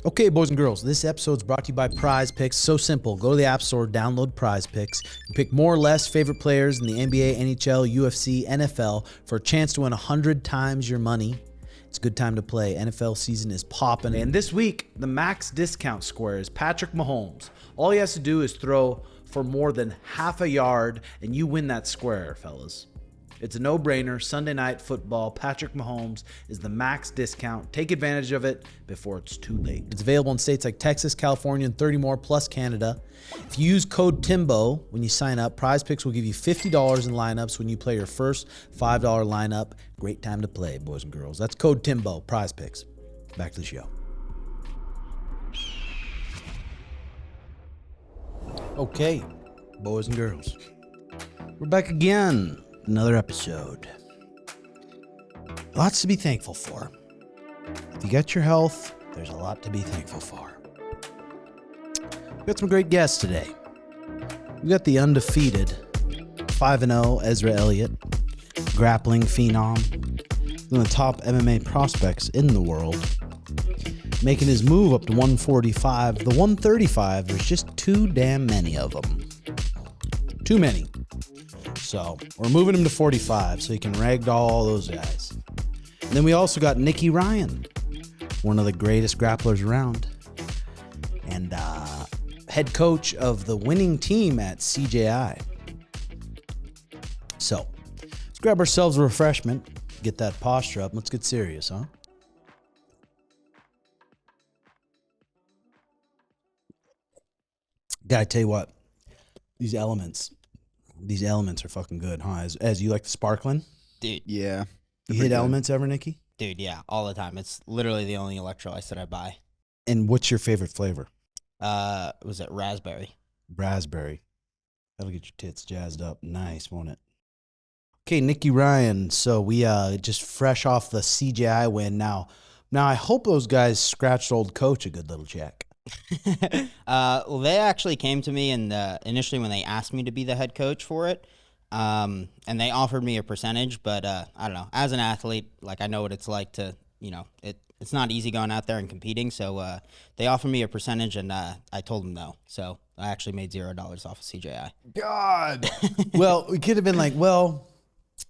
Okay, boys and girls, this episode's brought to you by Prize Picks. So simple. Go to the App Store, download Prize Picks. You pick more or less favorite players in the NBA, NHL, UFC, NFL for a chance to win 100 times your money. It's a good time to play. NFL season is popping. And this week, the max discount square is Patrick Mahomes. All he has to do is throw for more than half a yard, and you win that square, fellas. It's a no-brainer. Sunday night football. Patrick Mahomes is the max discount. Take advantage of it before it's too late. It's available in states like Texas, California, and 30 more, plus Canada. If you use code TIMBO when you sign up, Prize Picks will give you $50 in lineups when you play your first $5 lineup. Great time to play, boys and girls. That's code TIMBO, Prize Picks. Back to the show. Okay, boys and girls. We're back again. Another episode. Lots to be thankful for. If you got your health, there's a lot to be thankful for. We got some great guests today. We got the undefeated 5-0 Ezra Elliott, grappling phenom, one of the top MMA prospects in the world, making his move up to 145. The 135, there's just too damn many of them. Too many. So we're moving him to 45 so he can ragdoll all those guys. And then we also got Nicky Ryan, one of the greatest grapplers around, and head coach of the winning team at CJI. So let's grab ourselves a refreshment, get that posture up. Let's get serious, huh? Gotta tell you what, these elements are fucking good, huh? As you like the sparkling? Dude. Yeah. You hit elements ever, Nicky? Dude, yeah, all the time. It's literally the only electrolytes that I buy. And what's your favorite flavor? Was it raspberry? Raspberry. That'll get your tits jazzed up. Nice, won't it? Okay, Nicky Ryan. So we just fresh off the CJI win now. Now I hope those guys scratched old coach a good little check. Well, they actually came to me and initially when they asked me to be the head coach for it, and they offered me a percentage, but I don't know. As an athlete, like I know what it's like to, it's not easy going out there and competing. So they offered me a percentage, and I told them no. So I actually made $0 off of CJI. God. Well, we could have been like, well,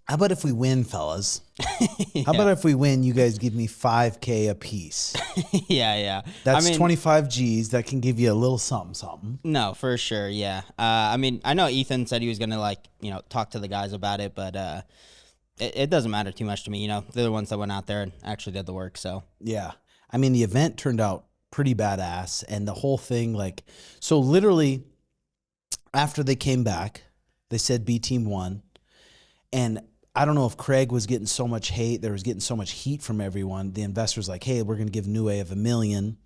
how about if we win, fellas? Yeah. How about if we win, you guys give me $5K a piece? Yeah. That's 25 G's. That can give you a little something. No, for sure, yeah. I know Ethan said he was going to, talk to the guys about it, but it doesn't matter too much to me. They're the ones that went out there and actually did the work, so. Yeah. The event turned out pretty badass, and the whole thing, so literally, after they came back, they said B Team won, and I don't know if Craig was getting so much hate, there was getting so much heat from everyone. The investors like, hey, we're going to give New Wave $1 million.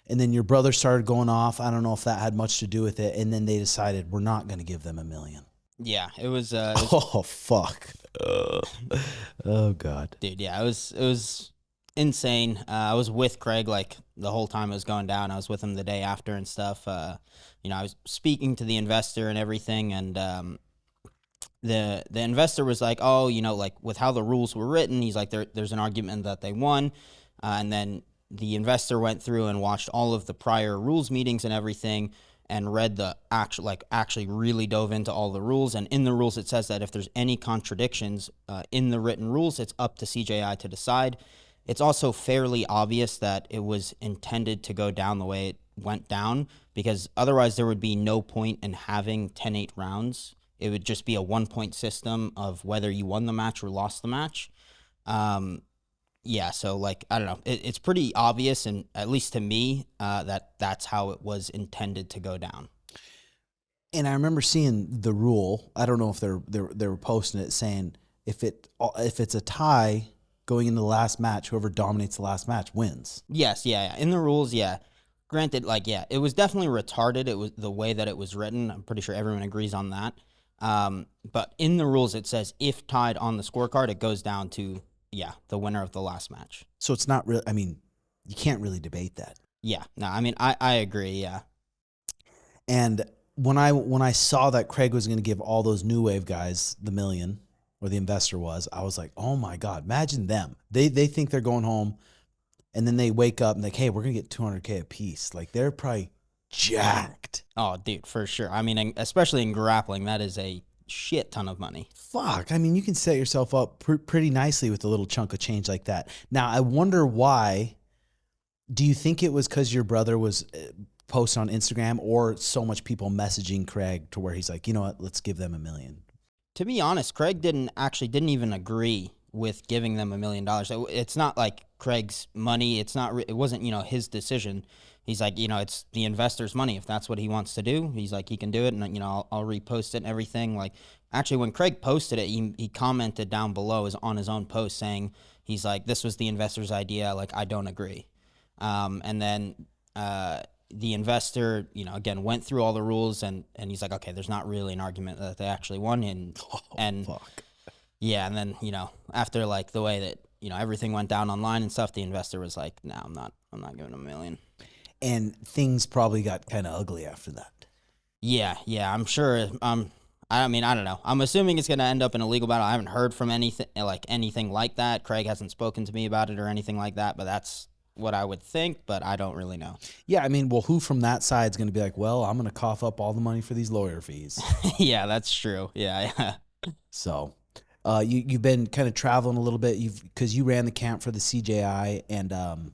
And then your brother started going off. I don't know if that had much to do with it. And then they decided we're not going to give them $1 million. Yeah, it was oh, fuck. Oh, God. Dude, yeah, it was insane. I was with Craig the whole time it was going down. I was with him the day after and stuff. I was speaking to the investor and everything, and the investor was like, oh, with how the rules were written, he's like, there's an argument that they won. And then the investor went through and watched all of the prior rules meetings and everything and read actually really dove into all the rules. And in the rules, it says that if there's any contradictions in the written rules, it's up to CJI to decide. It's also fairly obvious that it was intended to go down the way it went down, because otherwise there would be no point in having 10-8 rounds. It would just be a 1-point system of whether you won the match or lost the match. So I don't know. It's pretty obvious, and at least to me, that's how it was intended to go down. And I remember seeing the rule. I don't know if they were posting it saying if it's a tie going into the last match, whoever dominates the last match wins. Yes, yeah. In the rules, yeah. Granted, it was definitely retarded. It was the way that it was written. I'm pretty sure everyone agrees on that. But in the rules, it says if tied on the scorecard, it goes down to, the winner of the last match. So it's not really, you can't really debate that. Yeah, no, I agree, yeah. And when I saw that Craig was going to give all those New Wave guys the $1 million, or the investor was, I was like, oh my God, imagine them. They think they're going home and then they wake up and like, hey, we're gonna get 200K a piece. Like they're probably jacked. Oh, dude, for sure. I mean, especially in grappling, that is a shit ton of money. Fuck. I mean, you can set yourself up pretty nicely with a little chunk of change like that. Now, I wonder why. Do you think it was because your brother was posting on Instagram, or so much people messaging Craig to where he's like, you know what, let's give them $1 million? To be honest, Craig didn't even agree with giving them $1 million. It's not like Craig's money. It wasn't, his decision. He's like, it's the investor's money. If that's what he wants to do, he's like, he can do it. And, I'll repost it and everything. Like, actually, when Craig posted it, he commented down below on his own post saying, he's like, this was the investor's idea. Like, I don't agree. And then the investor, again, went through all the rules and he's like, okay, there's not really an argument that they actually won. And fuck. Yeah. And then, after like the way that, everything went down online and stuff, the investor was like, no, I'm not giving him $1 million. And things probably got kind of ugly after that. Yeah, I'm sure. I mean, I don't know. I'm assuming it's going to end up in a legal battle. I haven't heard from anything like that. Craig hasn't spoken to me about it or anything like that, but that's what I would think, but I don't really know. Yeah, I mean, well, who from that side is going to be like, well, I'm going to cough up all the money for these lawyer fees? Yeah, that's true. Yeah. So, you've been kind of traveling a little bit, because you ran the camp for the CJI, and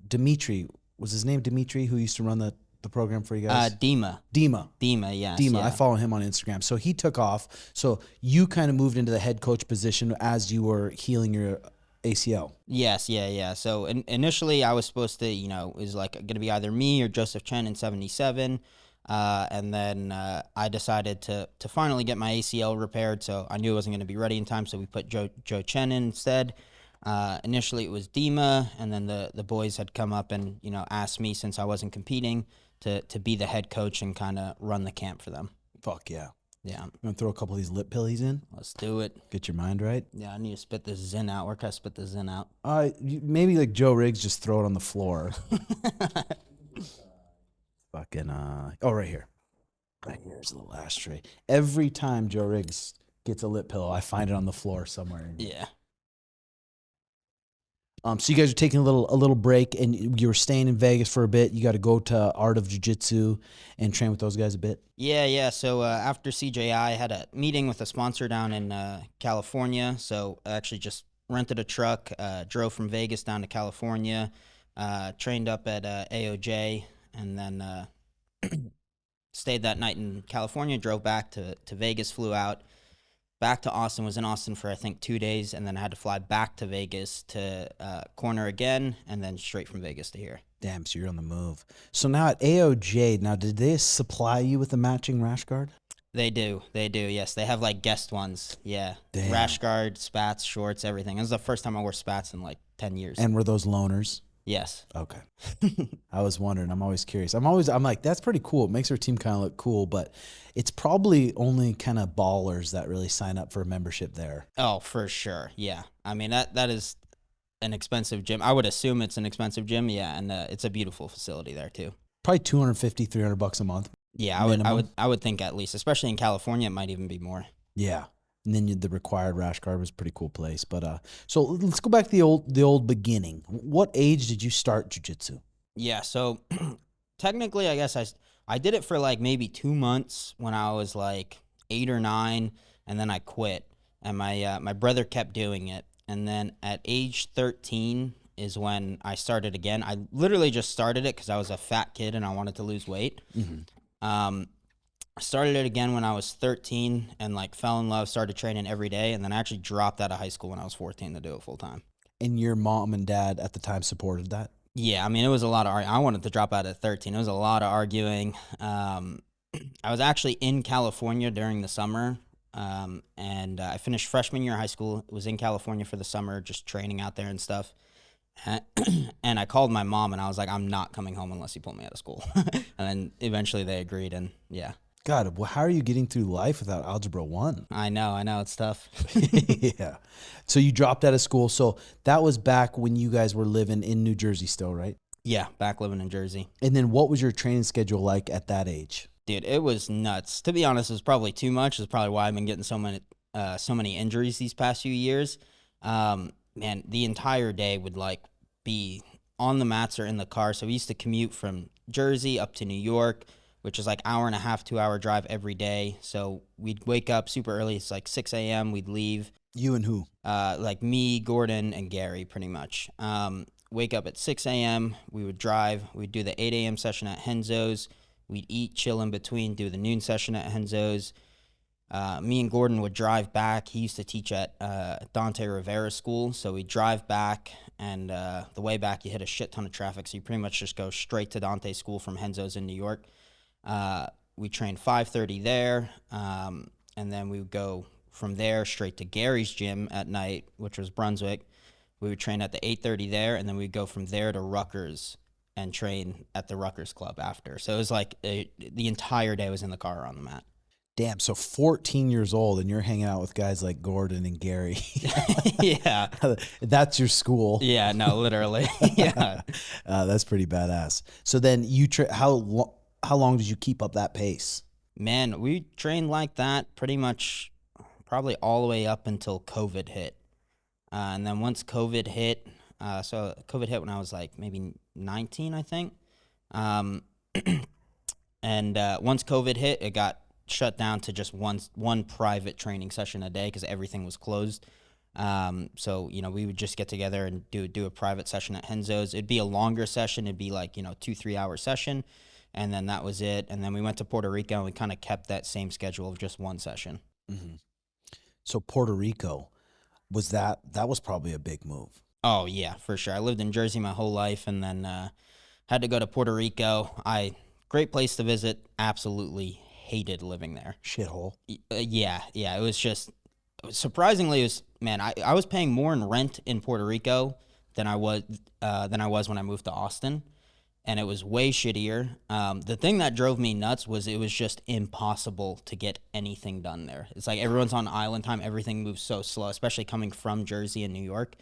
Dimitri, was his name Dimitri, who used to run the program for you guys? Dima, yes. Dima, yeah. I follow him on Instagram. So he took off. So you kind of moved into the head coach position as you were healing your ACL. Yes, yeah. So initially I was supposed to, it was like going to be either me or Joseph Chen in 77. And then I decided to finally get my ACL repaired. So I knew I wasn't going to be ready in time. So we put Joe Chen in instead. Initially it was Dima, and then the boys had come up and, asked me, since I wasn't competing, to be the head coach and kind of run the camp for them. Fuck yeah. Yeah. You want to throw a couple of these lip pillies in? Let's do it. Get your mind right? Yeah, I need to spit this Zin out. Where can I spit the Zin out? Maybe like Joe Riggs, just throw it on the floor. Fucking, right here. Right here's a little ashtray. Every time Joe Riggs gets a lip pillow, I find it on the floor somewhere. Yeah. So you guys are taking a little break, and you were staying in Vegas for a bit. You got to go to Art of Jiu-Jitsu and train with those guys a bit. Yeah. So after CJI, I had a meeting with a sponsor down in California. So I actually just rented a truck, drove from Vegas down to California, trained up at AOJ, and then stayed that night in California, drove back to Vegas, flew out. Back to Austin, was in Austin for I think 2 days, and then I had to fly back to Vegas to corner again, and then straight from Vegas to here. Damn, so you're on the move. So now at AOJ, did they supply you with a matching rash guard? They do, yes. They have like guest ones, yeah. Damn. Rash guard, spats, shorts, everything. This is the first time I wore spats in like 10 years. And were those loaners? Yes. Okay. I was wondering. I'm always curious. I'm like, that's pretty cool. It makes our team kind of look cool, but it's probably only kind of ballers that really sign up for a membership there. Oh, for sure. Yeah. I mean, that is an expensive gym. I would assume it's an expensive gym. Yeah. And it's a beautiful facility there too. Probably $250, $300 a month. Yeah. I would think at least, especially in California, it might even be more. Yeah. And then the required rash guard was a pretty cool place. But so let's go back to the old beginning. What age did you start jiu-jitsu? Yeah, so technically, I guess I did it for like maybe 2 months when I was like 8 or 9, and then I quit. And my brother kept doing it. And then at age 13 is when I started again. I literally just started it because I was a fat kid and I wanted to lose weight. Mm-hmm. I started it again when I was 13 and like fell in love, started training every day, and then I actually dropped out of high school when I was 14 to do it full time. And your mom and dad at the time supported that? Yeah, I mean, it was a lot of I wanted to drop out at 13. It was a lot of arguing. I was actually in California during the summer, and I finished freshman year of high school. Was in California for the summer, just training out there and stuff. And I called my mom, and I was like, I'm not coming home unless you pull me out of school. And then eventually they agreed, and yeah. God, how are you getting through life without Algebra 1? I know, it's tough. Yeah. So you dropped out of school. So that was back when you guys were living in New Jersey still, right? Yeah, back living in Jersey. And then what was your training schedule like at that age? Dude, it was nuts. To be honest, it was probably too much. It's probably why I've been getting so many injuries these past few years. Man, the entire day would like be on the mats or in the car. So we used to commute from Jersey up to New York, which is like hour and a half, 2-hour drive every day. So we'd wake up super early. It's like 6 a.m. We'd leave. You and who? Like me, Gordon, and Gary, pretty much. Wake up at 6 a.m. We would drive. We'd do the 8 a.m. session at Henzo's. We'd eat, chill in between, do the noon session at Henzo's. Me and Gordon would drive back. He used to teach at Dante Rivera School, so we'd drive back, and the way back you hit a shit ton of traffic, so you pretty much just go straight to Dante School from Henzo's in New York. We trained 5:30 there, and then we would go from there straight to Gary's gym at night, which was Brunswick. We would train at the 8:30 there, and then we'd go from there to Rutgers and train at the Rutgers Club after. So it was like the entire day was in the car or on the mat. Damn, so 14 years old and you're hanging out with guys like Gordon and Gary. Yeah. That's your school. Yeah, no, literally. Yeah. That's pretty badass. So then how long did you keep up that pace? Man, we trained like that pretty much probably all the way up until COVID hit. And then once COVID hit, so COVID hit when I was like maybe 19, I think. And once COVID hit, it got shut down to just one private training session a day because everything was closed. So, you know, we would just get together and do a private session at Henzo's. It'd be a longer session. It'd be like, you know, 2-3 hour session. And then that was it. And then we went to Puerto Rico and we kind of kept that same schedule of just one session. Mm-hmm. So Puerto Rico, that was probably a big move. Oh, yeah, for sure. I lived in Jersey my whole life and then had to go to Puerto Rico. Great place to visit. Absolutely hated living there. Shithole. Yeah. It was just, surprisingly, man, I was paying more in rent in Puerto Rico than I was when I moved to Austin. And it was way shittier. The thing that drove me nuts was it was just impossible to get anything done there. It's like everyone's on island time. Everything moves so slow, especially coming from Jersey and New York.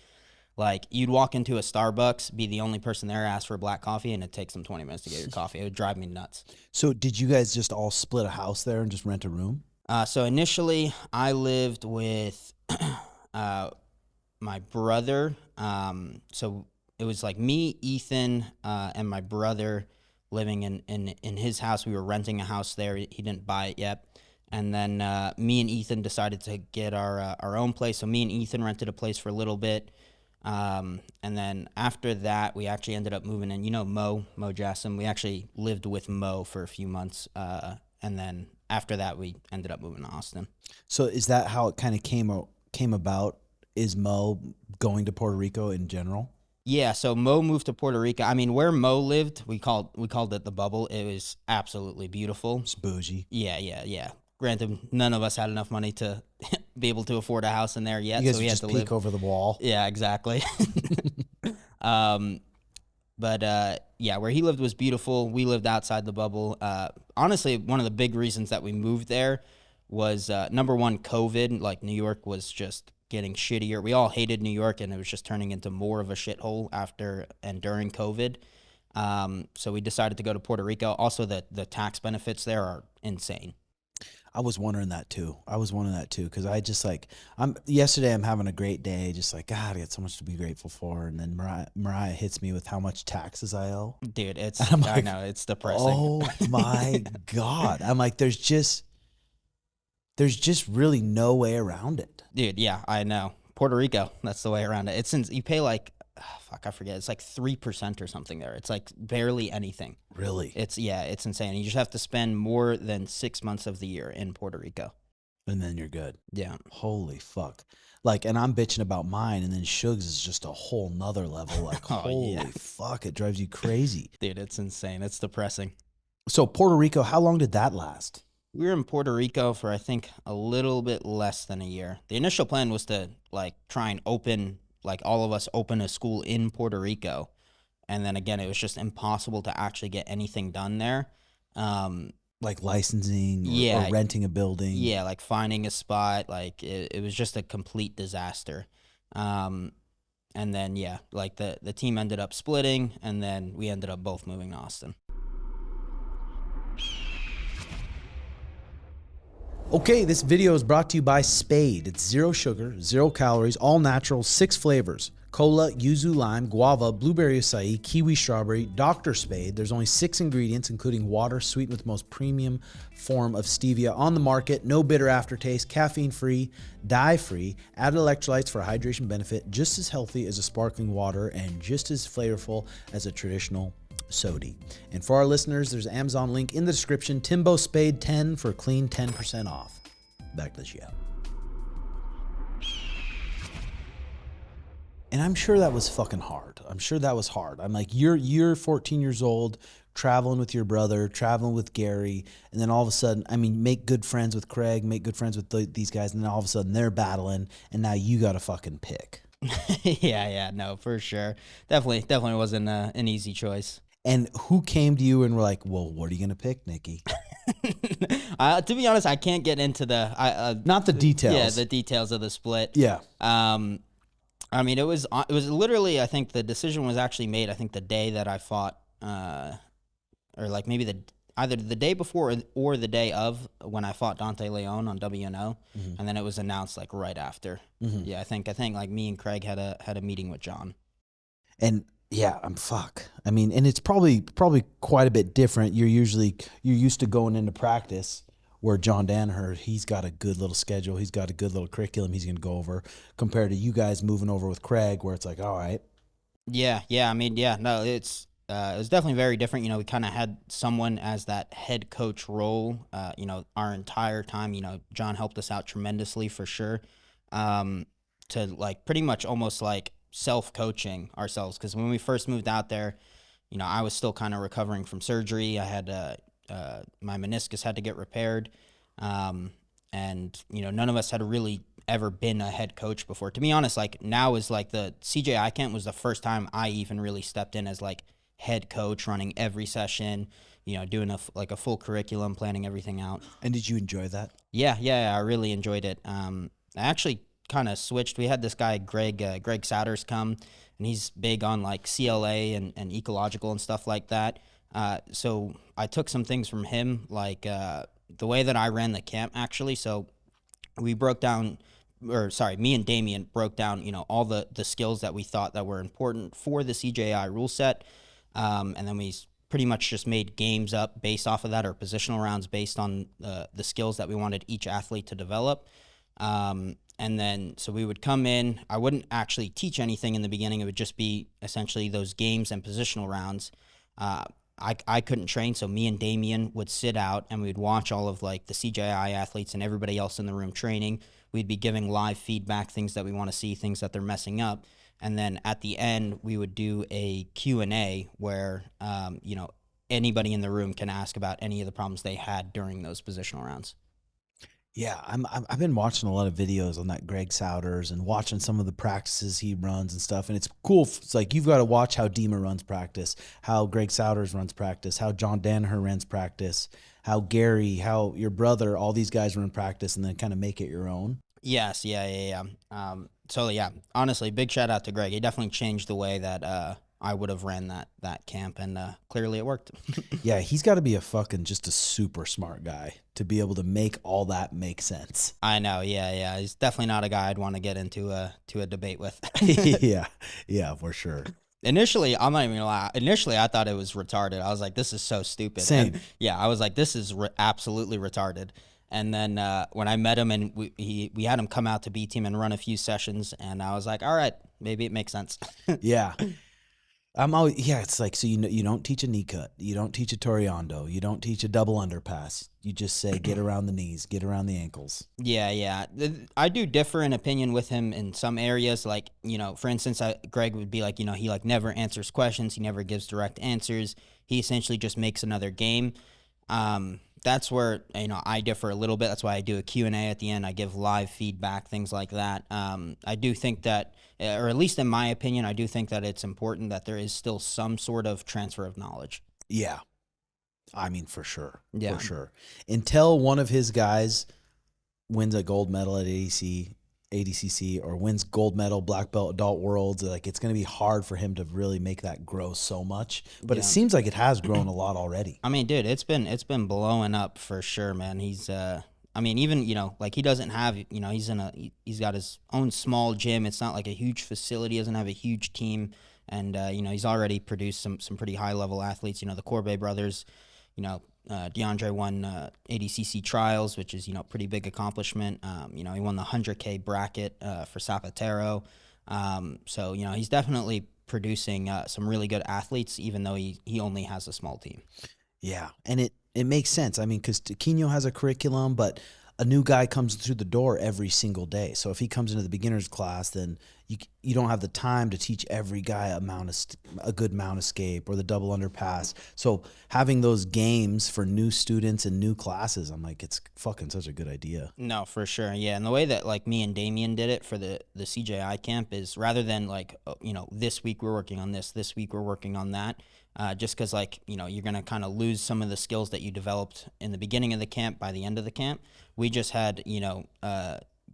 Like, you'd walk into a Starbucks, be the only person there, ask for a black coffee, and it takes them 20 minutes to get your coffee. It would drive me nuts. So did you guys just all split a house there and just rent a room? So initially, I lived with my brother. So it was like me, Ethan, and my brother living in his house. We were renting a house there. He didn't buy it yet. And then me and Ethan decided to get our own place. So me and Ethan rented a place for a little bit. And then after that, we actually ended up moving in. You know Mo Jassim? We actually lived with Mo for a few months. And then after that, we ended up moving to Austin. So is that how it kind of came about? Is Mo going to Puerto Rico in general? Yeah, so Mo moved to Puerto Rico. I mean, where Mo lived, we called it the Bubble. It was absolutely beautiful. It's bougie. Yeah. Granted, none of us had enough money to be able to afford a house in there yet. You guys so we would had just to peek live over the wall. Yeah, exactly. But where he lived was beautiful. We lived outside the Bubble. Honestly, one of the big reasons that we moved there was number one, COVID. Like, New York was just getting shittier. We all hated New York, and it was just turning into more of a shithole after and during COVID. So we decided to go to Puerto Rico. Also, the tax benefits there are insane. I was wondering that too. Because I just yesterday I'm having a great day. Just like, God, I got so much to be grateful for. And then Mariah hits me with how much taxes I owe. Dude, Like, I know, it's depressing. Oh my God. I'm like, there's just really no way around it. Dude, yeah, I know. Puerto Rico, that's the way around it. It's since you pay like, I forget. It's like 3% or something there. It's like barely anything. Really? It's insane. You just have to spend more than 6 months of the year in Puerto Rico. And then you're good. Yeah. Holy fuck. Like, and I'm bitching about mine, and then Shugs is just a whole nother level. Like, holy fuck, it drives you crazy. Dude, it's insane. It's depressing. So Puerto Rico, how long did that last? We were in Puerto Rico for, I think, a little bit less than a year. The initial plan was to, like, try and open a school in Puerto Rico. And then again, it was just impossible to actually get anything done there. Like licensing or renting a building. Yeah, like finding a spot. Like it was just a complete disaster. And then, like the team ended up splitting, and then we ended up both moving to Austin. Okay, this video is brought to you by Spade. It's 0 sugar, 0 calories, all natural, 6 flavors. cola, yuzu lime, guava, blueberry acai, kiwi strawberry, Dr. Spade. There's only 6 ingredients, including water, sweetened with the most premium form of stevia on the market. No bitter aftertaste, caffeine-free, dye-free, added electrolytes for a hydration benefit, just as healthy as a sparkling water and just as flavorful as a traditional sody. And for our listeners, there's an Amazon link in the description. TIMBO Spade 10 for a clean 10% off. Back to the show. And I'm sure that was fucking hard. I'm sure that was hard. I'm like, you're 14 years old, traveling with your brother, traveling with Gary, and then all of a sudden, I mean, make good friends with Craig, make good friends with these guys, and then all of a sudden they're battling, and now you got to fucking pick. Yeah, no, for sure. Definitely wasn't an easy choice. And who came to you and were like, well, what are you going to pick, Nicky? To be honest, I can't get into the... Not the details. Yeah, the details of the split. Yeah. I mean, it was literally, I think the decision was actually made, I think the day that I fought, or like maybe either the day before or the day of when I fought Dante Leon on WNO, and then it was announced like right after. Yeah, I think like me and Craig had a meeting with John. And yeah, I mean, and it's probably quite a bit different. You're used to going into practice where John Danaher, he's got a good little schedule. He's got a good little curriculum he's going to go over, compared to you guys moving over with Craig, where it's like, all right. Yeah. I mean, yeah, no, it was definitely very different. You know, we kind of had someone as that head coach role, you know, our entire time. You know, John helped us out tremendously for sure, to like pretty much almost like self-coaching ourselves. Because when we first moved out there, you know, I was still kind of recovering from surgery. I had my meniscus had to get repaired, and you know, none of us had really ever been a head coach before. To be honest, like now is like the CJI camp was the first time I even really stepped in as like head coach, running every session, you know, doing a full curriculum, planning everything out. And did you enjoy that? Yeah, I really enjoyed it. I actually kind of switched. We had this guy Greg Souders come, and he's big on like CLA and ecological and stuff like that. So I took some things from him, like the way that I ran the camp, actually. So we broke down, me and Damien broke down, you know, all the skills that we thought that were important for the CJI rule set. And then we pretty much just made games up based off of that, or positional rounds based on the skills that we wanted each athlete to develop. And then, so we would come in, I wouldn't actually teach anything in the beginning. It would just be essentially those games and positional rounds. I couldn't train, so me and Damien would sit out and we'd watch all of like the CJI athletes and everybody else in the room training. We'd be giving live feedback, things that we want to see, things that they're messing up. And then at the end, we would do a Q&A where, you know, anybody in the room can ask about any of the problems they had during those positional rounds. Yeah, I've been watching a lot of videos on that Greg Souders and watching some of the practices he runs and stuff, and it's cool. It's like you've got to watch how Dima runs practice, how Greg Souders runs practice, how John Danaher runs practice, how Gary, how your brother, all these guys run practice, and then kind of make it your own. Yes, yeah. So yeah, honestly, big shout out to Greg. He definitely changed the way that I would have ran that camp, and clearly it worked. Yeah, he's got to be just a super smart guy to be able to make all that make sense. I know, yeah. He's definitely not a guy I'd want to get into a debate with. yeah, for sure. Initially, I'm not even gonna lie. Initially, I thought it was retarded. I was like, this is so stupid. Same. And yeah, I was like, this is absolutely retarded. And then when I met him and we had him come out to B Team and run a few sessions, and I was like, all right, maybe it makes sense. Yeah. It's like, so you don't teach a knee cut, you don't teach a Toriando, you don't teach a double underpass. You just say get around the knees, get around the ankles. Yeah. I do differ in opinion with him in some areas. Like, you know, for instance, Greg would be like, you know, he like never answers questions, he never gives direct answers. He essentially just makes another game. That's where, you know, I differ a little bit. That's why I do a Q&A at the end. I give live feedback, things like that. I do think that, or at least in my opinion, I do think that it's important that there is still some sort of transfer of knowledge. Yeah. I mean, for sure. Yeah. For sure. Until one of his guys wins a gold medal at ADCC or wins gold medal, black belt, adult worlds, like it's going to be hard for him to really make that grow so much. But it seems like it has grown a lot already. I mean, dude, it's been blowing up for sure, man. He's I mean, even, like he doesn't have, he's got his own small gym. It's not like a huge facility, doesn't have a huge team. And, he's already produced some pretty high level athletes. The Corbet brothers, DeAndre won ADCC trials, which is, pretty big accomplishment. He won the 100K bracket for Zapatero. So, he's definitely producing some really good athletes, even though he only has a small team. Yeah, and it makes sense. I mean, because Taquino has a curriculum, but a new guy comes through the door every single day. So if he comes into the beginner's class, then you don't have the time to teach every guy a good mount escape or the double underpass. So having those games for new students and new classes, I'm like, it's fucking such a good idea. No, for sure. Yeah, and the way that like me and Damien did it for the CJI camp is rather than like, this week we're working on this week we're working on that. Just because, like, you're going to kind of lose some of the skills that you developed in the beginning of the camp by the end of the camp. We just had,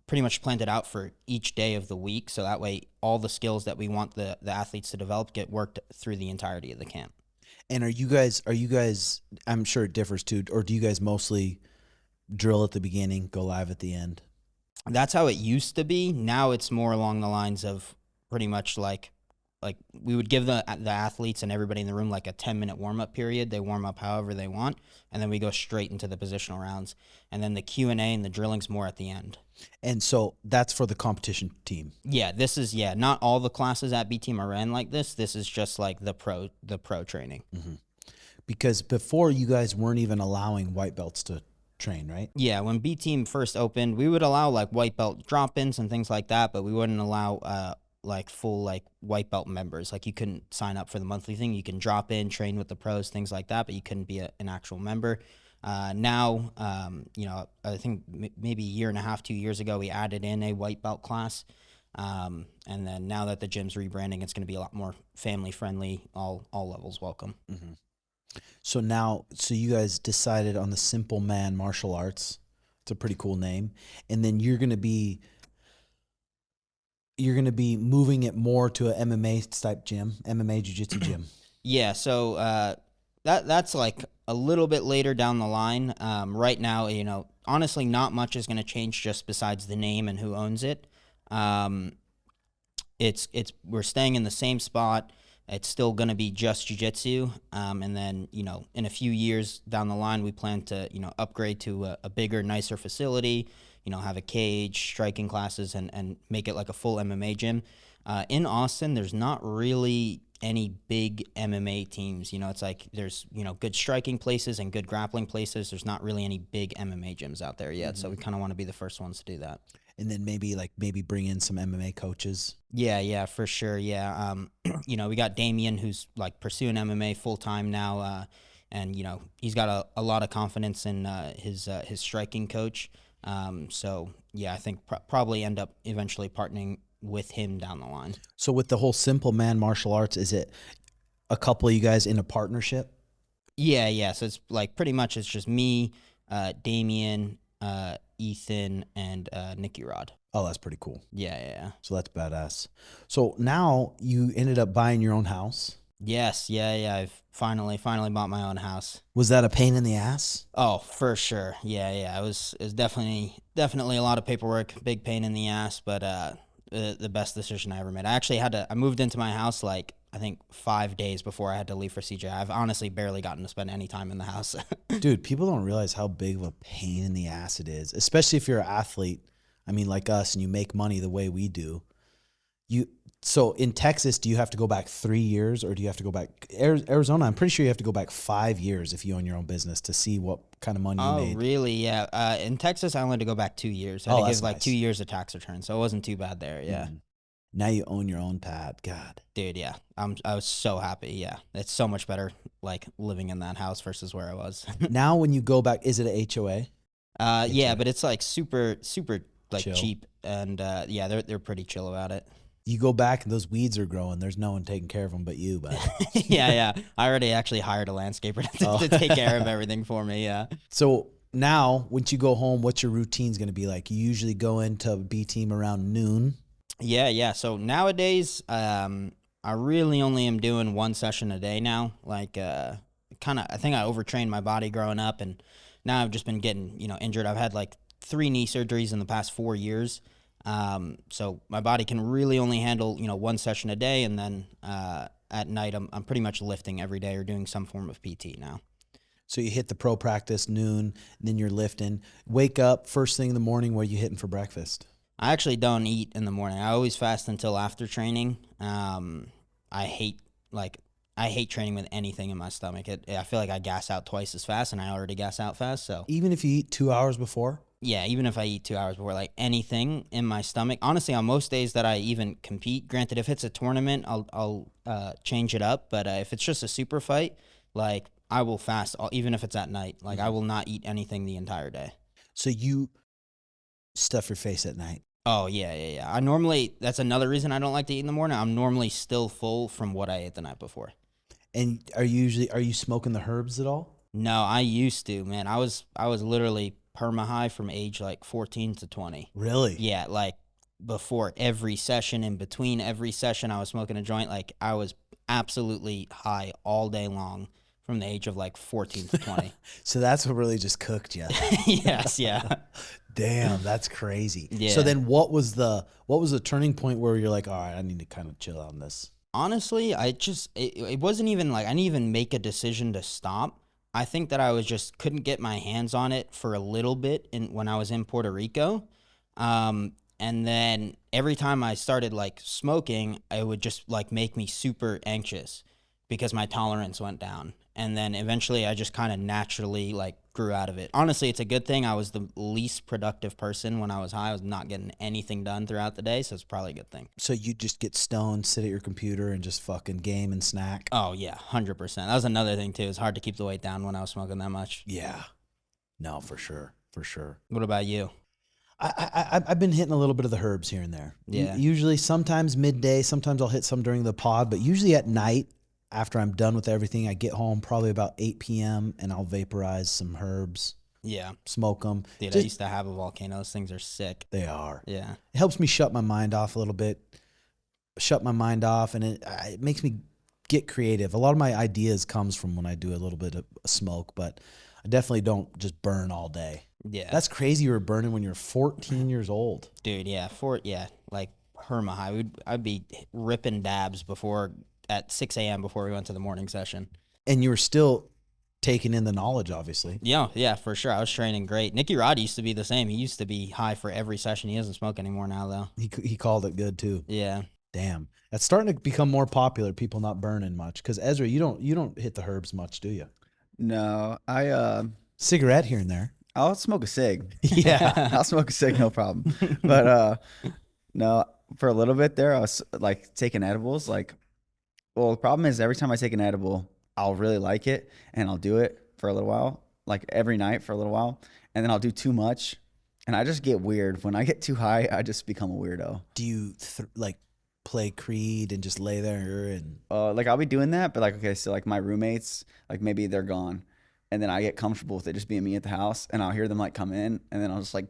pretty much planned it out for each day of the week. So that way, all the skills that we want the athletes to develop get worked through the entirety of the camp. And are you guys, I'm sure it differs too, or do you guys mostly drill at the beginning, go live at the end? That's how it used to be. Now it's more along the lines of pretty much like we would give the athletes and everybody in the room like a 10-minute warm-up period. They warm up however they want, and then we go straight into the positional rounds. And then the Q&A and the drilling's more at the end. And so that's for the competition team. Yeah, this is, not all the classes at B Team are ran like this. This is just like the pro training. Mm-hmm. Because before, you guys weren't even allowing white belts to train, right? Yeah, when B Team first opened, we would allow like white belt drop-ins and things like that, but we wouldn't allow like full like white belt members. Like you couldn't sign up for the monthly thing. You can drop in, train with the pros, things like that, but you couldn't be an actual member. Now, I think maybe a year and a half, 2 years ago, we added in a white belt class. And then now that the gym's rebranding, it's going to be a lot more family friendly, all levels welcome. Mm-hmm. So you guys decided on the Simple Man Martial Arts. It's a pretty cool name. And then you're going to be moving it more to an MMA type gym, MMA Jiu-Jitsu gym. Yeah, so that's like a little bit later down the line. Right now, honestly, not much is going to change just besides the name and who owns it. We're staying in the same spot. It's still going to be just jiu-jitsu. And then, in a few years down the line, we plan to, upgrade to a bigger, nicer facility, have a cage, striking classes, and make it like a full MMA gym. In Austin, there's not really any big MMA teams. It's like there's, good striking places and good grappling places. There's not really any big MMA gyms out there yet. Mm-hmm. So we kind of want to be the first ones to do that. And then maybe bring in some MMA coaches. Yeah, for sure. Yeah. We got Damien, who's like pursuing MMA full time now. And, he's got a lot of confidence in his striking coach. So yeah, I think probably end up eventually partnering with him down the line. So with the whole Simple Man Martial Arts, is it a couple of you guys in a partnership? Yeah. So it's like pretty much it's just me, Damien, Ethan, and Nicky Rod. Oh, that's pretty cool. Yeah. So that's badass. So now you ended up buying your own house? Yes, yeah. I've finally bought my own house. Was that a pain in the ass? Oh, for sure. Yeah. It was definitely a lot of paperwork, big pain in the ass, but the best decision I ever made. I moved into my house like I think 5 days before I had to leave for CJI. I've honestly barely gotten to spend any time in the house. Dude, people don't realize how big of a pain in the ass it is, especially if you're an athlete. I mean, like us, and you make money the way we do. So in Texas, do you have to go back 3 years, or do you have to go back Arizona? I'm pretty sure you have to go back 5 years if you own your own business to see what kind of money you made. Oh, really? Yeah. In Texas, I only had to go back 2 years. I had to give like 2 years of tax return, so it wasn't too bad there. Yeah. Mm-hmm. Now you own your own pad. God, dude. Yeah. I was so happy. Yeah. It's so much better like living in that house versus where I was. Now when you go back, is it a HOA? Yeah, but it's like super like chill. Cheap, and yeah, they're pretty chill about it. You go back and those weeds are growing. There's no one taking care of them but you. But yeah. I already actually hired a landscaper to take care of everything for me. Yeah. So now, once you go home, what's your routine's going to be like? You usually go into B Team around noon. Yeah. So nowadays, I really only am doing one session a day now. Like, I think I overtrained my body growing up, and now I've just been getting, injured. I've had like 3 knee surgeries in the past 4 years. So my body can really only handle, 1 session a day. And then at night, I'm pretty much lifting every day or doing some form of PT now. So you hit the pro practice noon, then you're lifting. Wake up first thing in the morning. What are you hitting for breakfast? I actually don't eat in the morning. I always fast until after training. I hate training with anything in my stomach. I feel like I gas out twice as fast, and I already gas out fast. So Even if you eat 2 hours before? yeah, even if I eat 2 hours before, like anything in my stomach. Honestly, on most days that I even compete, granted, if it's a tournament, I'll change it up. But if it's just a super fight, like I will fast, even if it's at night. Like I will not eat anything the entire day. So you stuff your face at night? Oh, yeah. I normally, that's another reason I don't like to eat in the morning. I'm normally still full from what I ate the night before. And are you smoking the herbs at all? No, I used to, man. I was literally perma high from age like 14 to 20. Really? Yeah, like before every session, in between every session, I was smoking a joint. Like I was absolutely high all day long from the age of like 14 to 20. So that's what really just cooked you. Yes, yeah. Damn, that's crazy. Yeah. So then what was the turning point where you're like, all right, I need to kind of chill on this? Honestly, it wasn't even like I didn't even make a decision to stop. I think that I was just couldn't get my hands on it for a little bit when I was in Puerto Rico. And then every time I started like smoking, it would just like make me super anxious because my tolerance went down. And then eventually I just kind of naturally like grew out of it. Honestly, it's a good thing. I was the least productive person when I was high. I was not getting anything done throughout the day, so it's probably a good thing. So you just get stoned, sit at your computer, and just fucking game and snack? Oh, yeah, 100%. That was another thing, too. It's hard to keep the weight down when I was smoking that much. Yeah. No, for sure. For sure. What about you? I've been hitting a little bit of the herbs here and there. Yeah. Usually sometimes midday, sometimes I'll hit some during the pod, but usually at night, after I'm done with everything, I get home probably about 8 p.m. and I'll vaporize some herbs. Yeah. Smoke them. Dude, I used to have a volcano. Those things are sick. They are. Yeah. It helps me shut my mind off a little bit. Shut my mind off, and it makes me get creative. A lot of my ideas comes from when I do a little bit of smoke, but I definitely don't just burn all day. Yeah. That's crazy you were burning when you were 14 years old. Dude, yeah. Like perma high. I'd be ripping dabs at 6 a.m. before we went to the morning session. And you were still taking in the knowledge, obviously. Yeah, for sure. I was training great. Nicky Rod used to be the same. He used to be high for every session. He doesn't smoke anymore now, though. He called it good, too. Yeah. Damn. That's starting to become more popular, people not burning much. Because, Ezra, you don't hit the herbs much, do you? No, Cigarette here and there. I'll smoke a cig. Yeah. I'll smoke a cig, no problem. But no, for a little bit there, I was like taking edibles. Like, well, the problem is every time I take an edible, I'll really like it andLl do it for a little while, like every night for a little while, and then I'll do too much, and I just get weird. When I get too high, I just become a weirdo. Do you play Creed and just lay there and like I'll be doing that, but like okay, so like my roommates, like maybe they're gone, and then I get comfortable with it just being me at the house, and I'll hear them like come in, and then I'll just like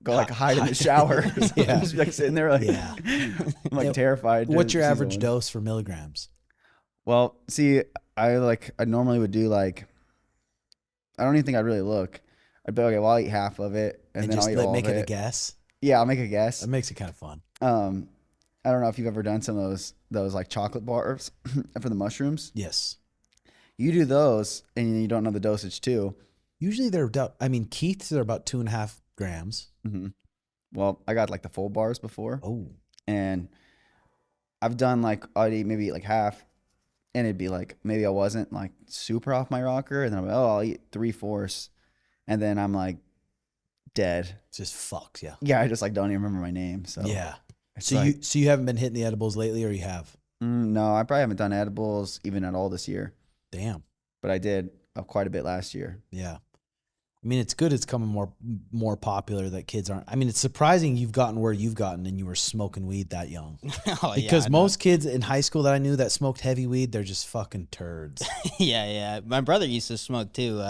go like hide in the shower. So Yeah. I'm just like sitting there like Yeah. I'm like terrified. What's your Season average one. dose for milligrams? Well, see, I normally would do like, I don't even think I'd really look. I'd be okay, well, I'll eat half of it, and then just I'll eat all make of it a it. guess. Yeah, I'll make a guess. That makes it kind of fun. I don't know if you've ever done some of those like chocolate bars for the mushrooms. Yes. You do those, and you don't know the dosage too. Usually they're about, Keith's are about 2.5 grams. Mm-hmm. Well, I got like the full bars before. Oh. And I've done like, I'd maybe eat like half, and it'd be like, maybe I wasn't like super off my rocker, and then I'm like, oh, I'll eat 3/4, and then I'm like dead. It just fucks, yeah. Yeah, I just like don't even remember my name. So Yeah. it's So like, you haven't been hitting the edibles lately, or you have? no, I probably haven't done edibles even at all this year, Damn. but I did quite a bit last year. Yeah. It's good it's coming more popular that kids aren't. It's surprising you've gotten where you've gotten and you were smoking weed that young. Oh, Because yeah, most kids in high school that I knew that smoked heavy weed, they're just fucking turds. Yeah. My brother used to smoke too.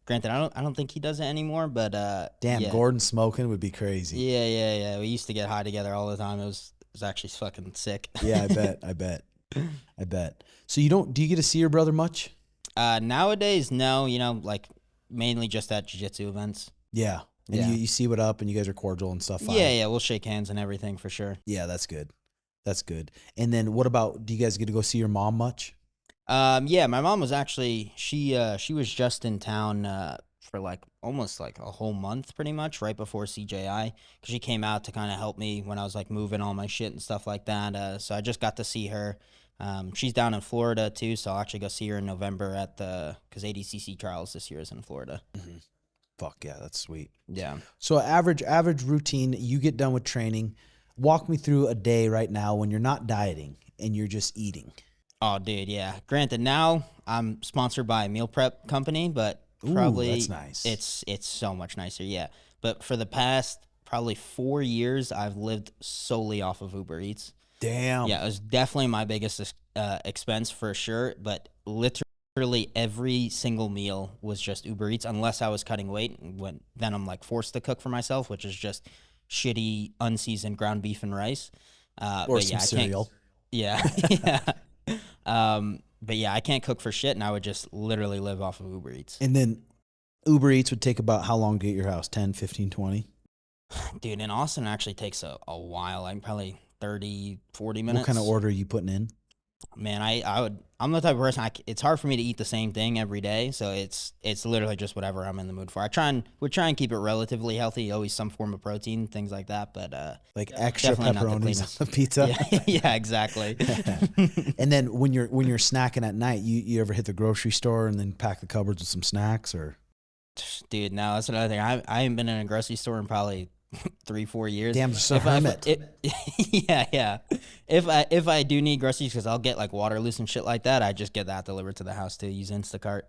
Granted, I don't think he does it anymore, but Damn, yeah. Gordon smoking would be crazy. Yeah. We used to get high together all the time. It was actually fucking sick. Yeah, I bet. So do you get to see your brother much? Nowadays, no. Like mainly just at jiu-jitsu events. Yeah. And you see what up, and you guys are cordial and stuff. Fine. Yeah, we'll shake hands and everything for sure. Yeah, that's good. That's good. And then what about, do you guys get to go see your mom much? Yeah, my mom was actually, she was just in town for like almost like a whole month pretty much right before CJI, because she came out to kind of help me when I was like moving all my shit and stuff like that. So I just got to see her. She's down in Florida too, so I'll actually go see her in November at because ADCC trials this year is in Florida. Mm-hmm. Fuck yeah, that's sweet. Yeah. So average routine, you get done with training. Walk me through a day right now when you're not dieting and you're just eating. Oh, dude, yeah. Granted, now I'm sponsored by a meal prep company, but probably that's nice. It's so much nicer, yeah. But for the past probably 4 years, I've lived solely off of Uber Eats. Damn. Yeah, it was definitely my biggest expense for sure, but literally every single meal was just Uber Eats, unless I was cutting weight. Then I'm like forced to cook for myself, which is just shitty, unseasoned ground beef and rice. Or some cereal. Yeah, yeah. But yeah, I can't cook for shit, and I would just literally live off of Uber Eats. And then Uber Eats would take about how long to get your house? 10, 15, 20? Dude, in Austin, it actually takes a while. Like probably 30, 40 minutes. What kind of order are you putting in? Man, I'm the type of person, it's hard for me to eat the same thing every day, so it's literally just whatever I'm in the mood for. We try and keep it relatively healthy, always some form of protein, things like that, but like extra pepperonis on the pizza. Yeah, exactly. And then when you're snacking at night, you ever hit the grocery store and then pack the cupboards with some snacks? Or dude, no, that's another thing. I haven't been in a grocery store in probably 3-4 years. Damn, so hermit. Yeah. If I do need groceries, because I'll get like water loose and shit like that, I just get that delivered to the house too. Use Instacart.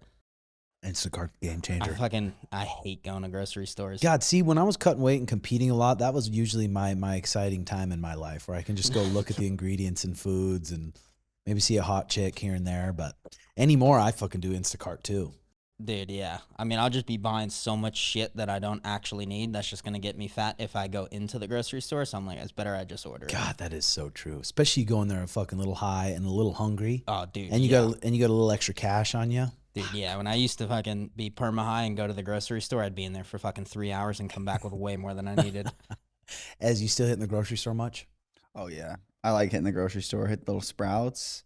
Instacart, game changer. I hate going to grocery stores. God, see, when I was cutting weight and competing a lot, that was usually my exciting time in my life, where I can just go look at the ingredients and foods and maybe see a hot chick here and there. But anymore, I fucking do Instacart too. Dude, yeah. I mean, I'll just be buying so much shit that I don't actually need. That's just going to get me fat if I go into the grocery store. So I'm like, it's better I just order it. God, that is so true. Especially going there a fucking little high and a little hungry. Oh, dude. And you got a little extra cash on you. Dude, yeah. When I used to fucking be perma high and go to the grocery store, I'd be in there for fucking 3 hours and come back with way more than I needed. Ez, you still hitting the grocery store much? Oh yeah, I like hitting the grocery store. Hit the little Sprouts.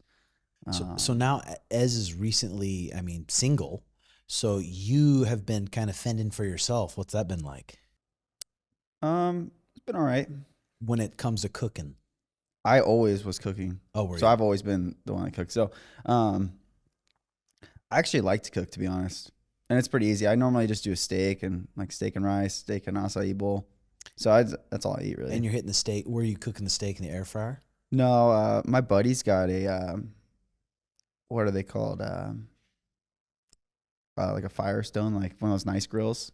So now Ez is recently, single. So you have been kind of fending for yourself. What's that been like? It's been all right. When it comes to cooking, I always was cooking. Oh, were you? So I've always been the one that cooks. So, I actually like to cook, to be honest, and it's pretty easy. I normally just do a steak and rice, steak and acai bowl. So that's all I eat really. And you're hitting the steak. Where are you cooking the steak in the air fryer? No, my buddy's got a what are they called? Like a Firestone, like one of those nice grills.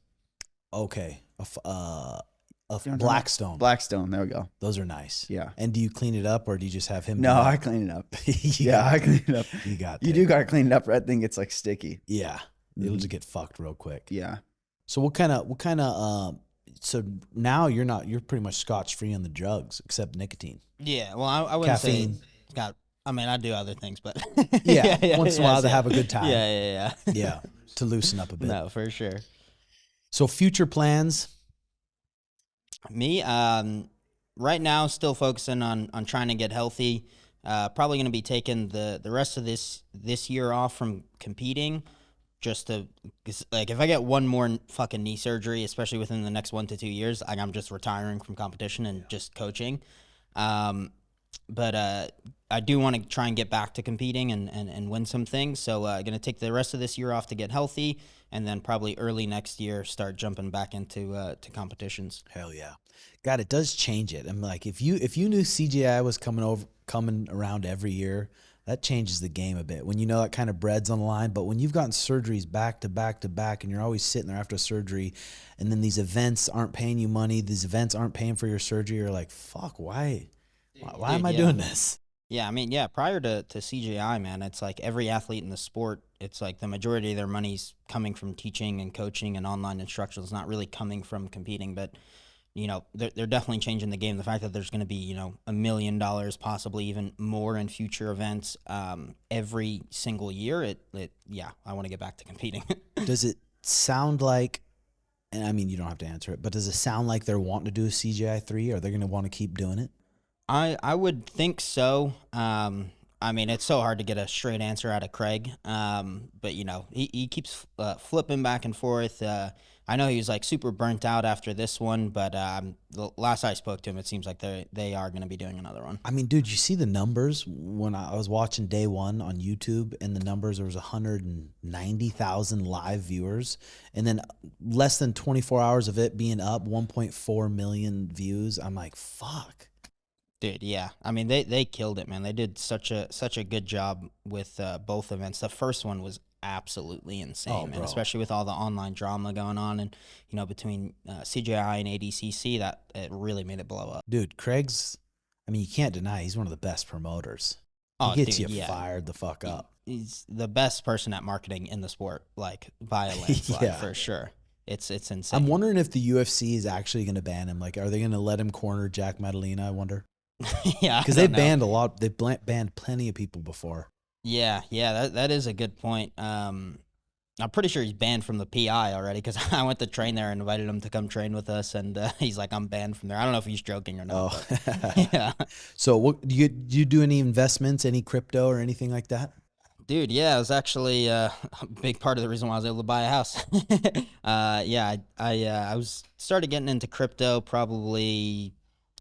Okay, a Blackstone. Blackstone. There we go. Those are nice. Yeah. And do you clean it up, or do you just have him? No, I clean it up. I clean it up. You do gotta clean it up. That thing gets like sticky. Yeah, it'll just get fucked real quick. Yeah. So what kind of? So now you're pretty much scotch free on the drugs except nicotine. Yeah. Well, I wouldn't Caffeine. say. I mean, I do other things, but once in a while to have a good time. Yeah. Yeah, to loosen up a bit. No, for sure. So future plans? Me, right now, still focusing on trying to get healthy. Probably going to be taking the rest of this year off from competing, just to, cause like if I get one more fucking knee surgery, especially within the next 1 to 2 years, I'm just retiring from competition and just coaching. But I do want to try and get back to competing and win some things. So going to take the rest of this year off to get healthy, and then probably early next year start jumping back into to competitions. Hell yeah. God, it does change it. I'm like, if you knew CJI was coming around every year, that changes the game a bit. When you know that kind of bread's on the line, but when you've gotten surgeries back to back to back, and you're always sitting there after surgery, and then these events aren't paying you money, these events aren't paying for your surgery, you're like, fuck, why am I doing this? Yeah, I mean, yeah, prior to CJI, man, it's like every athlete in the sport, it's like the majority of their money's coming from teaching and coaching and online instruction. It's not really coming from competing, but, you know, they're definitely changing the game. The fact that there's going to be, you know, $1 million, possibly even more in future events every single year, I want to get back to competing. Does it sound like, And I mean, you don't have to answer it, but does it sound like they're wanting to do a CJI 3? Are they going to want to keep doing it? I would think so. I mean, it's so hard to get a straight answer out of Craig. But you know, he keeps flipping back and forth. I know he was like super burnt out after this one, but the last I spoke to him, it seems like they are going to be doing another one. I mean, dude, you see the numbers when I was watching day one on YouTube, and the numbers, there was 190,000 live viewers, and then less than 24 hours of it being up, 1.4 million views. I'm like, fuck. Dude, yeah. I mean, they killed it, man. They did such a good job with both events. The first one was absolutely insane, man. Especially with all the online drama going on, and you know, between CJI and ADCC, that it really made it blow up. Dude, Craig's, I mean, you can't deny he's one of the best promoters. Oh, he gets dude, you yeah. fired the fuck up. He's the best person at marketing in the sport, like by a landslide, Yeah. for sure. It's insane. I'm wondering if the UFC is actually going to ban him. Like, are they going to let him corner Jack Madalena? I wonder. Yeah, because they've banned a lot. They've banned plenty of people before. Yeah, that is a good point. I'm pretty sure he's banned from the PI already, because I went to train there and invited him to come train with us, and he's like, I'm banned from there. I don't know if he's joking or not. Oh, but, yeah. So, what do you do? Any investments, any crypto or anything like that? Dude, yeah, it was actually a big part of the reason why I was able to buy a house. Yeah, I was started getting into crypto probably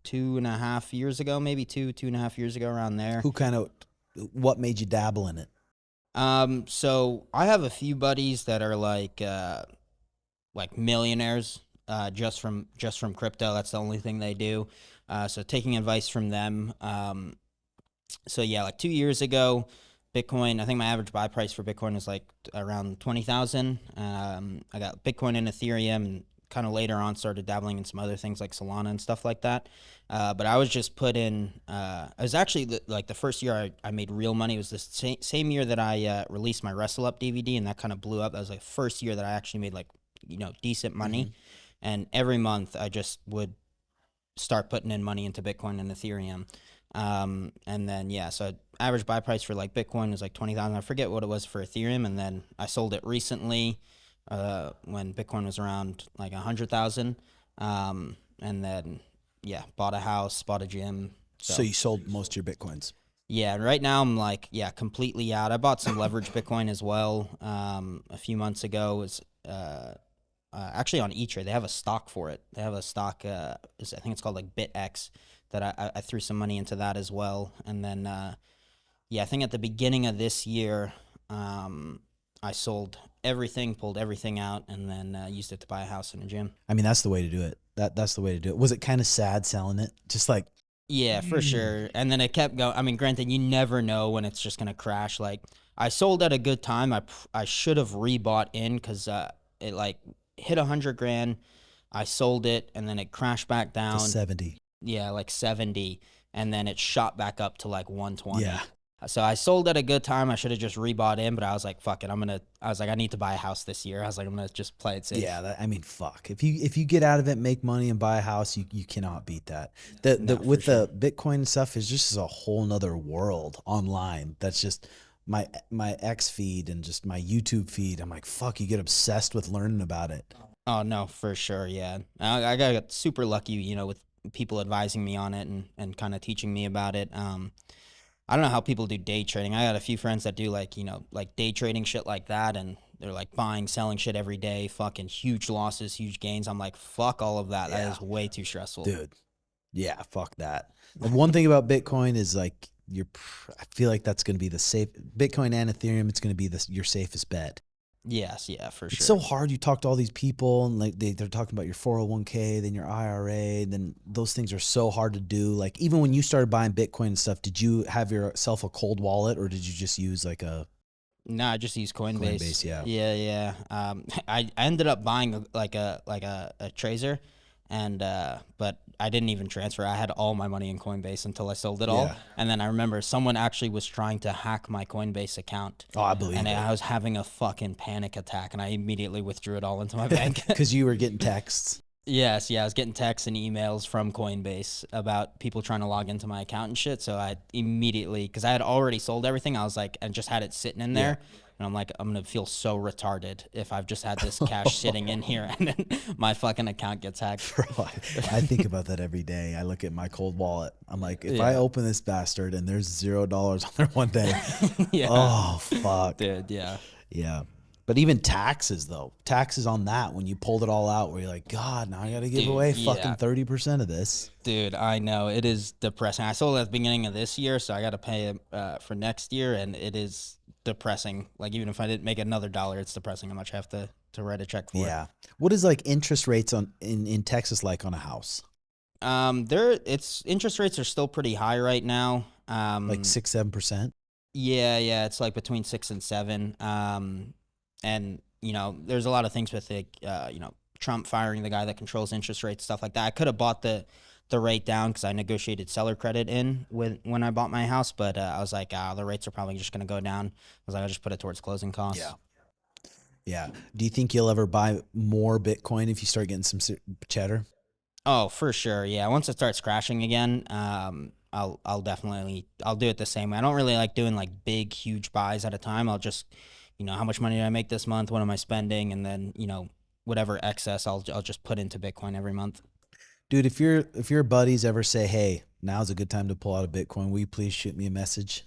2.5 years ago, maybe 2.5 years ago, around there. What made you dabble in it? So I have a few buddies that are like millionaires, just from crypto. That's the only thing they do. So taking advice from them. So yeah, like 2 years ago, Bitcoin, I think my average buy price for Bitcoin was like around 20,000. I got Bitcoin and Ethereum, and kind of later on started dabbling in some other things like Solana and stuff like that. But I was just put in, I was actually the first year I made real money was the same year that I released my Wrestle Up DVD, and that kind of blew up. That was like first year that I actually made like, you know, decent money. Mm-hmm. And every month I just would start putting in money into Bitcoin and Ethereum. And then, yeah, so average buy price for like Bitcoin was like 20,000. I forget what it was for Ethereum. And then I sold it recently, when Bitcoin was around like 100,000. And then, yeah, bought a house, bought a gym. So you sold most of your Bitcoins? Yeah. And right now I'm like, yeah, completely out. I bought some leverage Bitcoin as well. A few months ago. It was, actually on E-Trade. They have a stock for it. They have a stock, I think it's called like BitX, that I threw some money into that as well. And then, yeah, I think at the beginning of this year, I sold everything, pulled everything out, and then used it to buy a house and a gym. I mean, that's the way to do it. That's the way to do it. Was it kind of sad selling it? Just like... Yeah, for sure. And then it kept going. I mean, granted, you never know when it's just going to crash. Like, I sold at a good time. I should have rebought in, because it like hit 100 grand. I sold it, and then it crashed back down. To 70. Yeah, like 70, and then it shot back up to like 120. Yeah. So I sold at a good time. I should have just rebought in, but I was like, fuck it. I was like, I need to buy a house this year. I was like, I'm going to just play it safe. Yeah, I mean, fuck. If you get out of it, make money, and buy a house, you cannot beat that. With the Bitcoin and stuff, is just a whole nother world online. That's just my X feed and just my YouTube feed. I'm like, fuck, you get obsessed with learning about it. Oh, no, for sure, yeah. I got super lucky, you know, with people advising me on it and kind of teaching me about it. I don't know how people do day trading. I got a few friends that do like, you know, like day trading shit like that, and they're like buying, selling shit every day, fucking huge losses, huge gains. I'm like, fuck all of that. Yeah. That is way too stressful. Dude. Yeah, fuck that. The one thing about Bitcoin is like I feel like that's going to be the safe Bitcoin and Ethereum. It's going to be your safest bet. Yes, yeah, for sure. It's so hard. You talk to all these people, and like they're talking about your 401k, then your IRA, then those things are so hard to do. Like, even when you started buying Bitcoin and stuff, did you have yourself a cold wallet, or did you just use like a... No, I just use Coinbase. Coinbase, yeah. Yeah. I ended up buying like a Tracer, and but I didn't even transfer. I had all my money in Coinbase until I sold it all. Yeah. And then I remember someone actually was trying to hack my Coinbase account. Oh, I believe it. And I was having a fucking panic attack, and I immediately withdrew it all into my bank. Because you were getting texts. Yes, yeah, I was getting texts and emails from Coinbase about people trying to log into my account and shit. So I immediately, because I had already sold everything, I was like, and just had it sitting in there. And And I'm like, I'm going to feel so retarded if I've just had this cash sitting in here and then my fucking account gets hacked. Bro, I think about that every day. I look at my cold wallet. I'm like, if I open this bastard and there's $0 on there one day, oh, fuck. Dude, yeah. Yeah. But even taxes, though. Taxes on that, when you pulled it all out, where you're like, God, now I got to give away fucking 30% of this. Dude, I know. It is depressing. I sold it at the beginning of this year, so I got to pay for next year, and it is depressing. Like, even if I didn't make another $1, it's depressing how much I have to write a check for. Yeah. What is, like, interest rates in Texas like on a house? Interest rates are still pretty high right now. Like 6-7%? Yeah. It's like between 6 and 7. And, you know, there's a lot of things with it, you know, Trump firing the guy that controls interest rates, stuff like that. I could have bought the rate down because I negotiated seller credit in when I bought my house, but I was like, the rates are probably just going to go down. I was like, I'll just put it towards closing costs. Yeah. Do you think you'll ever buy more Bitcoin if you start getting some cheddar? Oh, for sure. Yeah. Once it starts crashing again, I'll definitely do it the same way. I don't really like doing like big, huge buys at a time. I'll just, you know, how much money did I make this month? What am I spending? And then, you know, whatever excess, I'll just put into Bitcoin every month. Dude, if your buddies ever say, hey, now's a good time to pull out a Bitcoin, will you please shoot me a message?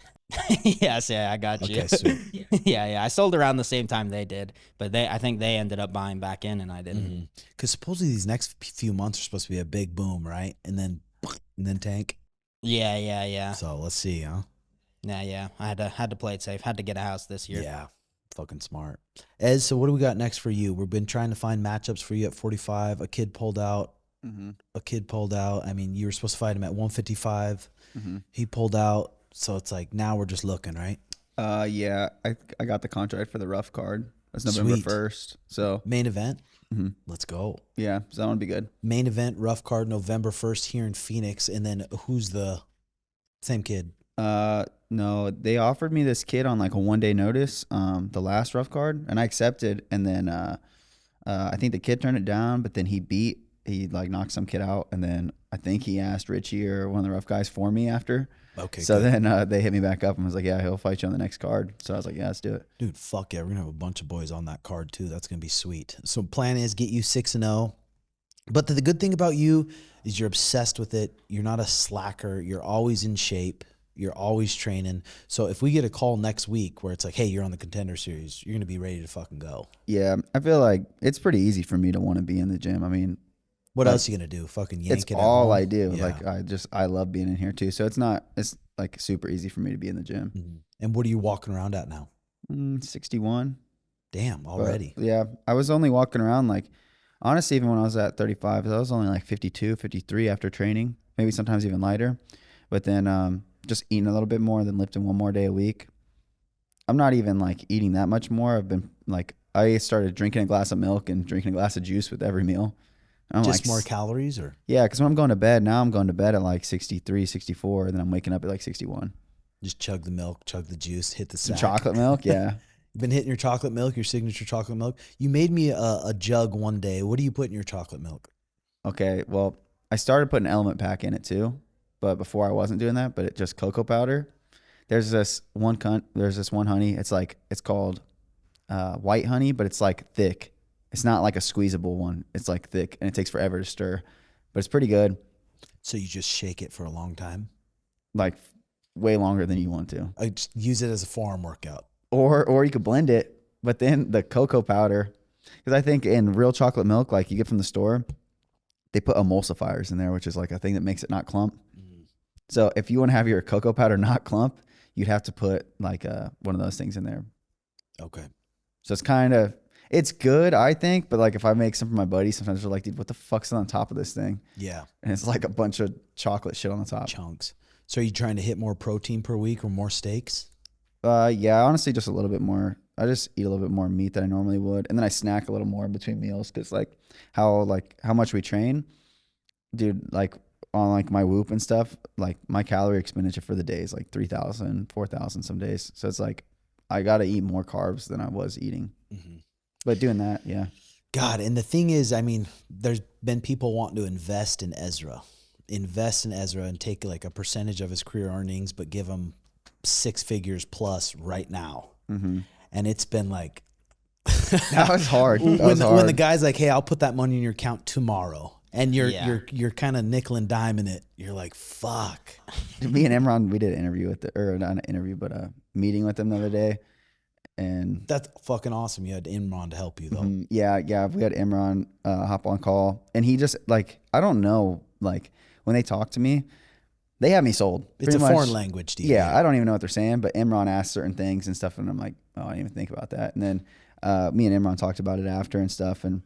Yes, yeah, I got you. Okay, sweet. Yeah. I sold around the same time they did, but I think they ended up buying back in and I didn't. Because supposedly these next few months are supposed to be a big boom, right? And then tank. Yeah. So let's see, huh? Yeah. I had to play it safe. Had to get a house this year. Yeah. Fucking smart. Ez, so what do we got next for you? We've been trying to find matchups for you at 45. A kid pulled out. I mean, you were supposed to fight him at 155. He pulled out. So it's like now we're just looking, right? Yeah. I got the contract for the RUF card. That's November 1st. So main event. Let's go. Yeah. So that would be good. Main event, RUF card, November 1st here in Phoenix. And then who's the same kid? No, they offered me this kid on like a 1-day notice, the last RUF card, and I accepted. And then I think the kid turned it down, but then he like knocked some kid out, and then I think he asked Richie or one of the RUF guys for me after. Okay. So then they hit me back up and was like, yeah, he'll fight you on the next card. So I was like, yeah, let's do it. Dude, fuck yeah. We're going to have a bunch of boys on that card too. That's going to be sweet. So plan is get you 6-0. But the good thing about you is you're obsessed with it. You're not a slacker. You're always in shape. You're always training. So if we get a call next week where it's like, hey, you're on the Contender Series, you're going to be ready to fucking go. Yeah, I feel like it's pretty easy for me to want to be in the gym. I mean, what else are you going to do? Fucking yank it's it all out? I do. Yeah. Like I love being in here too. So it's like super easy for me to be in the gym. And what are you walking around at now? 61. Damn, already. But, yeah, I was only walking around like, honestly, even when I was at 35, I was only like 52, 53 after training, maybe sometimes even lighter. But then just eating a little bit more, then lifting one more day a week. I'm not even like eating that much more. I've been like, I started drinking a glass of milk and drinking a glass of juice with every meal. I'm just like, more calories or? Yeah, because when I'm going to bed, now I'm going to bed at like 63, 64, and then I'm waking up at like 61. Just chug the milk, chug the juice, hit the Some sack. chocolate milk, yeah. You've been hitting your chocolate milk, your signature chocolate milk. You made me a jug one day. What do you put in your chocolate milk? Okay, well, I started putting element pack in it too, but before I wasn't doing that, but it just cocoa powder. There's this one honey. It's called white honey, but it's like thick. It's not like a squeezable one. It's like thick, and it takes forever to stir, but it's pretty good. So you just shake it for a long time? Like way longer than you want to. I just use it as a forearm workout. Or you could blend it, but then the cocoa powder, because I think in real chocolate milk, like you get from the store, they put emulsifiers in there, which is like a thing that makes it not clump. So if you want to have your cocoa powder not clump, you'd have to put like one of those things in there. Okay. So it's good, I think, but like if I make some for my buddies, sometimes they're like, dude, what the fuck's on top of this thing? Yeah. And it's like a bunch of chocolate shit on the top. Chunks. So are you trying to hit more protein per week or more steaks? Yeah, honestly, just a little bit more. I just eat a little bit more meat than I normally would, and then I snack a little more in between meals because like how much we train, dude. Like on like my Whoop and stuff, like my calorie expenditure for the day is like 3,000, 4,000 some days. So it's like I got to eat more carbs than I was eating. But doing that, yeah. God, and the thing is, I mean, there's been people wanting to invest in Ezra and take like a percentage of his career earnings, but give him 6 figures plus right now. And And it's been like, That was hard. That was when hard. the guy's like, hey, I'll put that money in your account tomorrow. And Yeah. you're kind of nickel and diming it. You're like, fuck. Me and Imran, we did an interview with or not an interview, but a meeting with him the other day. And That's fucking awesome. You had Imran to help you though. yeah, we had Imran hop on call, and he just like, I don't know, like when they talk to me, they have me sold. It's a pretty much. foreign language to you. Yeah, I don't even know what they're saying, but Imran asked certain things and stuff, and I'm like, oh, I didn't even think about that. And then me and Imran talked about it after and stuff, and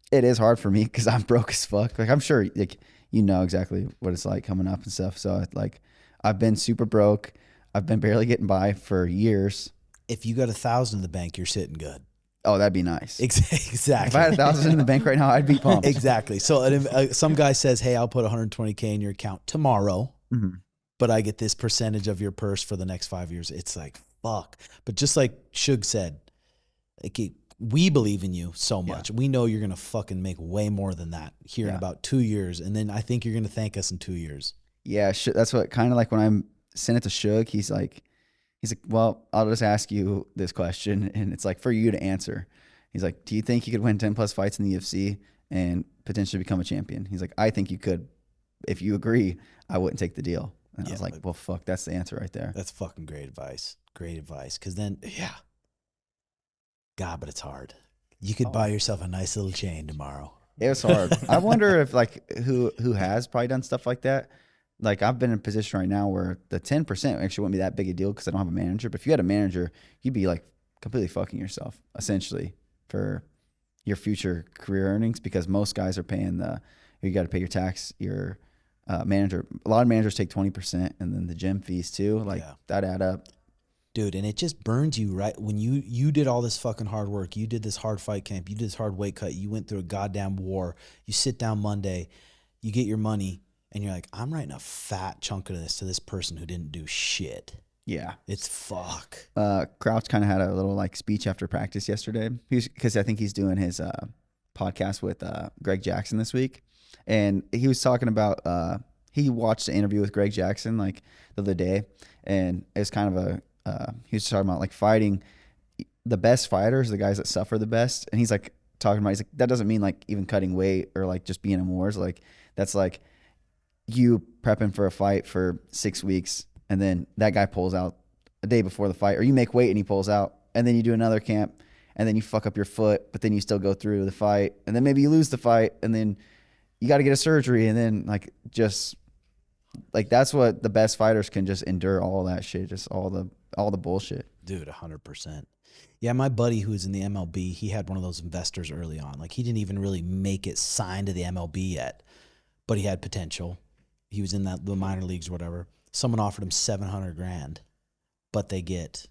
it is hard for me because I'm broke as fuck. Like I'm sure, like you know exactly what it's like coming up and stuff. So like, I've been super broke. I've been barely getting by for years. If you got 1,000 in the bank, you're sitting good. Oh, that'd be nice. Exactly. If I had 1,000 in the bank right now, I'd be pumped. Exactly. So some guy says, hey, I'll put 120K in your account tomorrow, but I get this percentage of your purse for the next 5 years. It's like, fuck. But just like Shug said, like, we believe in you so much. We know you're going to fucking make way more than that here in about 2 years. And then I think you're going to thank us in 2 years. Yeah, that's what kind of like when I'm sent it to Shug, he's like, well, I'll just ask you this question, and it's like for you to answer. He's like, do you think you could win 10 plus fights in the UFC and potentially become a champion? He's like, I think you could. If you agree, I wouldn't take the deal. And I was like, well, fuck, that's the answer right there. That's fucking great advice. Great advice. Because then, God, but it's hard. You could buy yourself a nice little chain tomorrow. It was hard. I wonder if like who has probably done stuff like that. Like I've been in a position right now where the 10% actually wouldn't be that big a deal because I don't have a manager. But if you had a manager, you'd be like completely fucking yourself essentially for your future career earnings, because most guys are paying you got to pay your tax, your manager. A lot of managers take 20% and then the gym fees too. Like that add up. Dude, and it just burns you, right? When you did all this fucking hard work, you did this hard fight camp, you did this hard weight cut, you went through a goddamn war, you sit down Monday, you get your money, and you're like, I'm writing a fat chunk of this to this person who didn't do shit. Yeah. It's fuck. Crouch kind of had a little like speech after practice yesterday because I think he's doing his podcast with Greg Jackson this week. And he was talking about, he watched an interview with Greg Jackson like the other day, and it was kind of he was talking about like fighting the best fighters, the guys that suffer the best. And he's like talking about, he's like, that doesn't mean like even cutting weight or like just being in wars. Like that's like you prepping for a fight for 6 weeks, and then that guy pulls out a day before the fight, or you make weight and he pulls out, and then you do another camp, and then you fuck up your foot, but then you still go through the fight, and then maybe you lose the fight, and then you got to get a surgery, and then like just like that's what the best fighters can just endure, all that shit, just all the bullshit. Dude, 100%. Yeah, my buddy who was in the MLB, he had one of those investors early on. Like he didn't even really make it signed to the MLB yet, but he had potential. He was in the minor leagues or whatever. Someone offered him $700,000, but they get,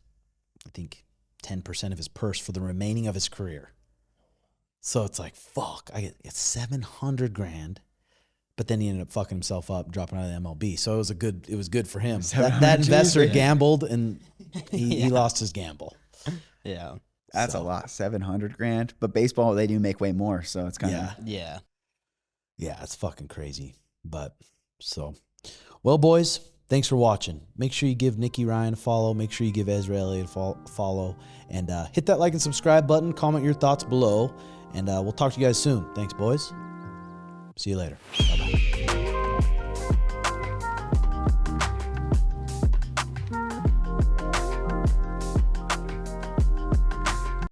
I think, 10% of his purse for the remaining of his career. So it's like, fuck, I get $700,000, but then he ended up fucking himself up, dropping out of the MLB. So it was good for him. That investor gambled, and he lost his gamble. Yeah. That's a lot, $700,000. But baseball, they do make way more, so it's kind of Yeah. Yeah, it's fucking crazy. But so, well, boys, thanks for watching. Make sure you give Nicky Ryan a follow. Make sure you give Ezra Elliott a follow. And hit that like and subscribe button. Comment your thoughts below. And we'll talk to you guys soon. Thanks, boys. See you later. Bye-bye.